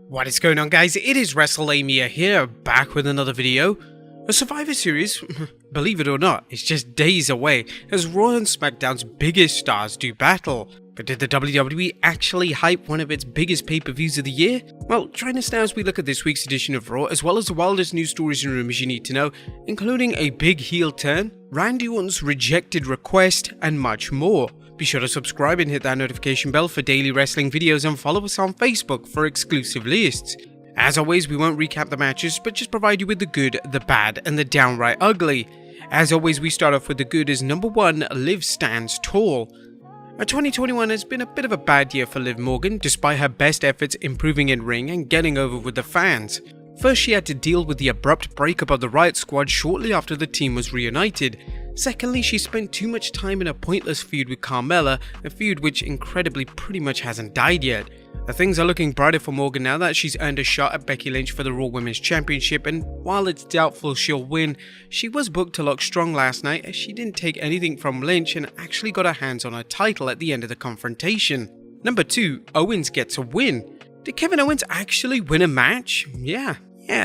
What is going on, guys? It is Wrestlelamia here, back with another video. A Survivor Series, believe it or not, is just days away as Raw and SmackDown's biggest stars do battle. But did the WWE actually hype one of its biggest pay-per-views of the year? Well, join us now as we look at this week's edition of Raw, as well as the wildest news stories and rumors you need to know, including a big heel turn, Randy Orton's rejected request, and much more. Be sure to subscribe and hit that notification bell for daily wrestling videos, and follow us on Facebook for exclusive lists. As always, we won't recap the matches, but just provide you with the good, the bad, and the downright ugly. As always, we start off with the good as number 1, Liv stands tall. 2021 has been a bit of a bad year for Liv Morgan, despite her best efforts improving in ring and getting over with the fans. First, she had to deal with the abrupt breakup of the Riot Squad shortly after the team was reunited. Secondly, she spent too much time in a pointless feud with Carmella, a feud which incredibly pretty much hasn't died yet. Things are looking brighter for Morgan now that she's earned a shot at Becky Lynch for the Raw Women's Championship, and while it's doubtful she'll win, she was booked to look strong last night as she didn't take anything from Lynch and actually got her hands on her title at the end of the confrontation. Number 2, Owens gets a win. Did Kevin Owens actually win a match? Yeah,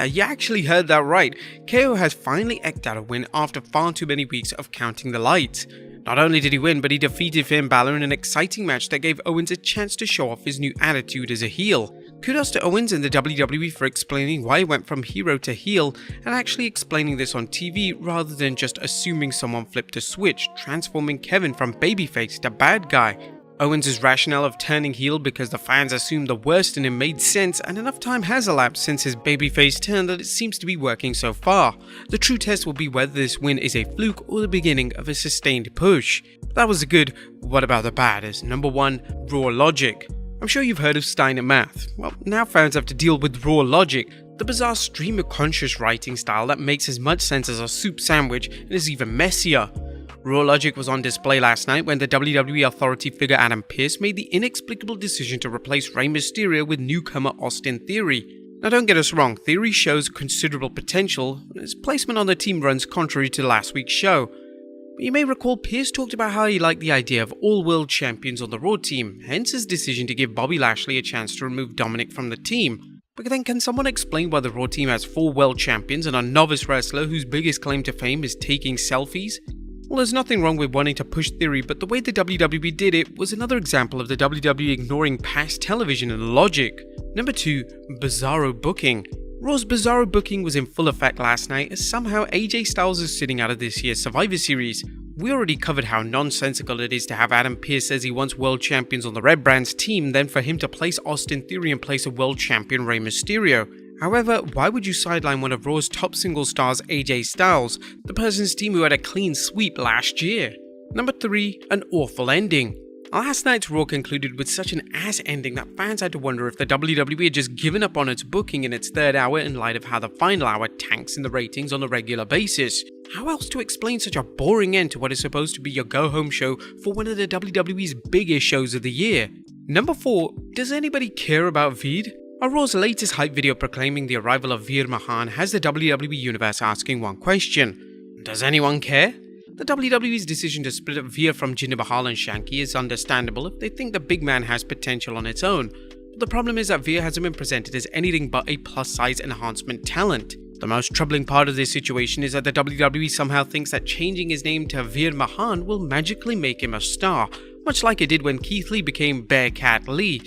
you actually heard that right. KO has finally eked out a win after far too many weeks of counting the lights. Not only did he win, but he defeated Finn Balor in an exciting match that gave Owens a chance to show off his new attitude as a heel. Kudos to Owens and the WWE for explaining why he went from hero to heel, and actually explaining this on TV rather than just assuming someone flipped a switch, transforming Kevin from babyface to bad guy. Owens' rationale of turning heel because the fans assumed the worst in him made sense, and enough time has elapsed since his babyface turn that it seems to be working so far. The true test will be whether this win is a fluke or the beginning of a sustained push. That was the good. What about the bad? As number 1, Raw Logic. I'm sure you've heard of Steiner Math. Well, now fans have to deal with Raw Logic, the bizarre stream of conscious writing style that makes as much sense as a soup sandwich and is even messier. Raw Logic was on display last night when the WWE authority figure Adam Pearce made the inexplicable decision to replace Rey Mysterio with newcomer Austin Theory. Now don't get us wrong, Theory shows considerable potential, and his placement on the team runs contrary to last week's show. But you may recall Pearce talked about how he liked the idea of all world champions on the Raw team, hence his decision to give Bobby Lashley a chance to remove Dominic from the team. But then can someone explain why the Raw team has 4 world champions and a novice wrestler whose biggest claim to fame is taking selfies? Well, there's nothing wrong with wanting to push Theory, but the way the WWE did it was another example of the WWE ignoring past television and logic. Number 2, Bizarro booking. Raw's Bizarro booking was in full effect last night as somehow AJ Styles is sitting out of this year's Survivor Series. We already covered how nonsensical it is to have Adam Pearce says he wants world champions on the Red Brand's team, then for him to place Austin Theory in place of world champion Rey Mysterio. However, why would you sideline one of Raw's top single stars, AJ Styles, the person's team who had a clean sweep last year? Number 3, an awful ending. Last night's Raw concluded with such an ass ending that fans had to wonder if the WWE had just given up on its booking in its third hour in light of how the final hour tanks in the ratings on a regular basis. How else to explain such a boring end to what is supposed to be your go-home show for one of the WWE's biggest shows of the year? Number 4, does anybody care about Veed? Raw's latest hype video proclaiming the arrival of Veer Mahaan has the WWE Universe asking one question: does anyone care? The WWE's decision to split up Veer from Jinder Mahal and Shanky is understandable if they think the big man has potential on its own, but the problem is that Veer hasn't been presented as anything but a plus-size enhancement talent. The most troubling part of this situation is that the WWE somehow thinks that changing his name to Veer Mahaan will magically make him a star, much like it did when Keith Lee became Bearcat Lee.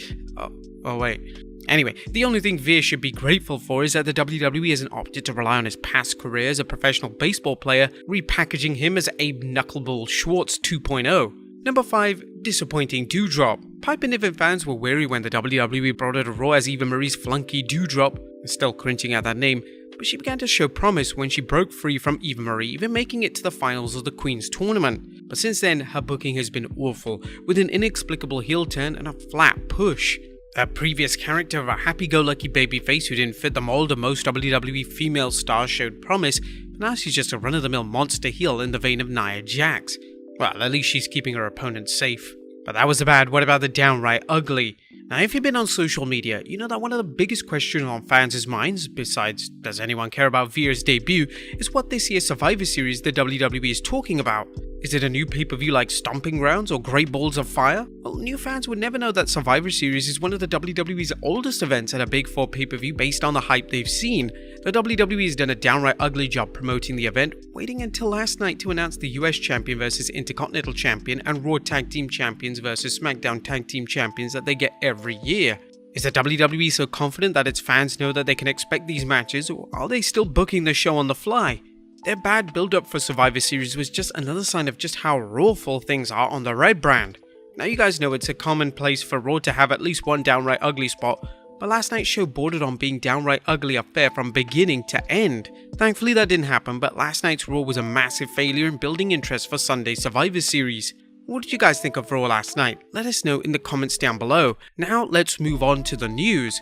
Anyway, the only thing Veer should be grateful for is that the WWE hasn't opted to rely on his past career as a professional baseball player, repackaging him as Abe Knuckleball Schwartz 2.0. Number 5, disappointing Doudrop. Pipe and Niven fans were wary when the WWE brought her to Raw as Eva Marie's flunky Doudrop, still cringing at that name, but she began to show promise when she broke free from Eva Marie, even making it to the finals of the Queen's Tournament. But since then, her booking has been awful, with an inexplicable heel turn and a flat push. Her previous character of a happy-go-lucky babyface who didn't fit the mold of most WWE female stars showed promise, but now she's just a run-of-the-mill monster heel in the vein of Nia Jax. Well, at least she's keeping her opponents safe. But that was the bad. What about the downright ugly? Now, if you've been on social media, you know that one of the biggest questions on fans' minds, besides does anyone care about Veer's debut, is what this year's Survivor Series the WWE is talking about. Is it a new pay-per-view like Stomping Grounds or Great Balls of Fire? Well, new fans would never know that Survivor Series is one of the WWE's oldest events and a Big 4 pay-per-view based on the hype they've seen. The WWE has done a downright ugly job promoting the event, waiting until last night to announce the US Champion versus Intercontinental Champion and Raw Tag Team Champions versus SmackDown Tag Team Champions that they get every year. Is the WWE so confident that its fans know that they can expect these matches, or are they still booking the show on the fly? Their bad build-up for Survivor Series was just another sign of just how rawful things are on the Red brand. Now you guys know it's a commonplace for Raw to have at least one downright ugly spot, but last night's show bordered on being downright ugly affair from beginning to end. Thankfully that didn't happen, but last night's Raw was a massive failure in building interest for Sunday's Survivor Series. What did you guys think of Raw last night? Let us know in the comments down below. Now let's move on to the news.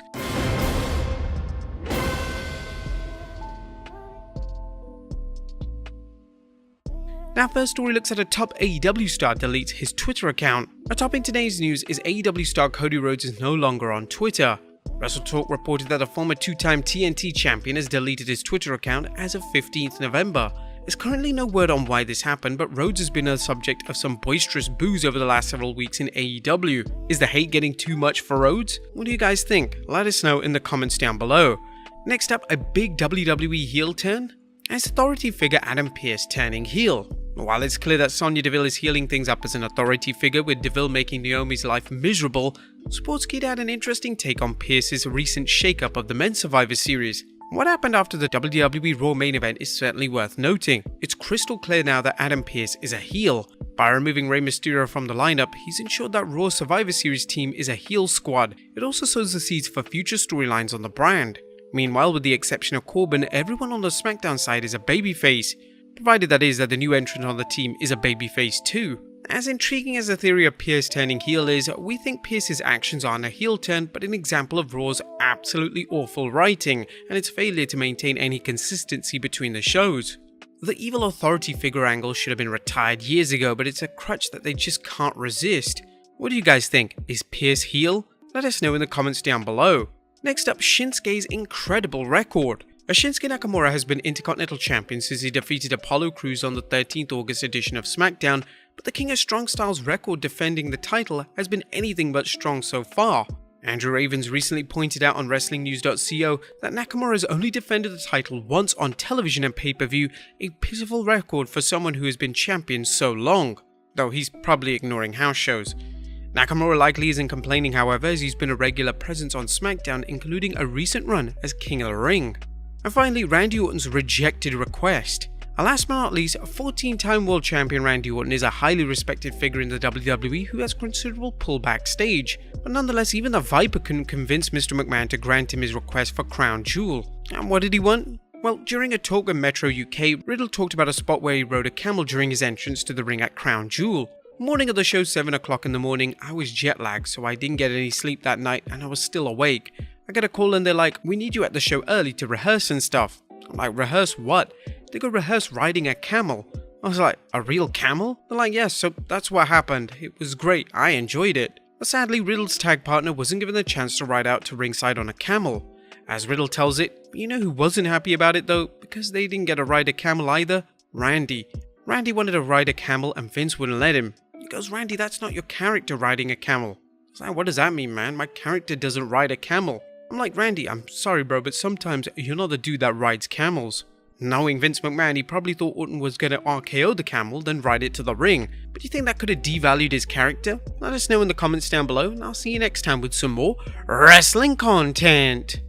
Now first story looks at a top AEW star deletes his Twitter account. A top in today's news is AEW star Cody Rhodes is no longer on Twitter. WrestleTalk reported that a former two-time TNT champion has deleted his Twitter account as of 15th November. There's currently no word on why this happened, but Rhodes has been a subject of some boisterous boos over the last several weeks in AEW. Is the hate getting too much for Rhodes? What do you guys think? Let us know in the comments down below. Next up, a big WWE heel turn? As authority figure Adam Pearce turning heel. While it's clear that Sonya Deville is healing things up as an authority figure, with Deville making Naomi's life miserable, Sportskeeda had an interesting take on Pearce's recent shakeup of the Men's Survivor Series. What happened after the WWE Raw main event is certainly worth noting. It's crystal clear now that Adam Pearce is a heel. By removing Rey Mysterio from the lineup, he's ensured that Raw Survivor Series team is a heel squad. It also sows the seeds for future storylines on the brand. Meanwhile, with the exception of Corbin, everyone on the SmackDown side is a babyface. Provided that is that the new entrant on the team is a babyface too. As intriguing as the theory of Pearce turning heel is, we think Pearce's actions aren't a heel turn but an example of Raw's absolutely awful writing and its failure to maintain any consistency between the shows. The evil authority figure angle should have been retired years ago, but it's a crutch that they just can't resist. What do you guys think? Is Pearce heel? Let us know in the comments down below. Next up, Shinsuke's incredible record. Shinsuke Nakamura has been Intercontinental Champion since he defeated Apollo Crews on the 13th August edition of SmackDown, but the King of Strong Style's record defending the title has been anything but strong so far. Andrew Ravens recently pointed out on WrestlingNews.co that Nakamura has only defended the title once on television and pay-per-view, a pitiful record for someone who has been champion so long, though he's probably ignoring house shows. Nakamura likely isn't complaining however, as he's been a regular presence on SmackDown, including a recent run as King of the Ring. And finally, Randy Orton's rejected request. Last but not least, 14-time world champion Randy Orton is a highly respected figure in the WWE who has considerable pull backstage, but nonetheless even the Viper couldn't convince Mr. McMahon to grant him his request for Crown Jewel. And what did he want? Well, during a talk with Metro UK, Riddle talked about a spot where he rode a camel during his entrance to the ring at Crown Jewel. Morning of the show, 7 o'clock in the morning, I was jet lagged so I didn't get any sleep that night and I was still awake. I get a call and they're like, we need you at the show early to rehearse and stuff. I'm like, rehearse what? They go rehearse riding a camel. I was like, a real camel? They're like, yes, so that's what happened. It was great, I enjoyed it. But sadly, Riddle's tag partner wasn't given the chance to ride out to ringside on a camel. As Riddle tells it, you know who wasn't happy about it though? Because they didn't get to ride a camel either? Randy. Randy wanted to ride a camel and Vince wouldn't let him. He goes, Randy, that's not your character riding a camel. I was like, what does that mean, man? My character doesn't ride a camel. I'm like, Randy, I'm sorry bro, but sometimes you're not the dude that rides camels. Knowing Vince McMahon, he probably thought Orton was gonna RKO the camel, then ride it to the ring. But do you think that could have devalued his character? Let us know in the comments down below, and I'll see you next time with some more wrestling content.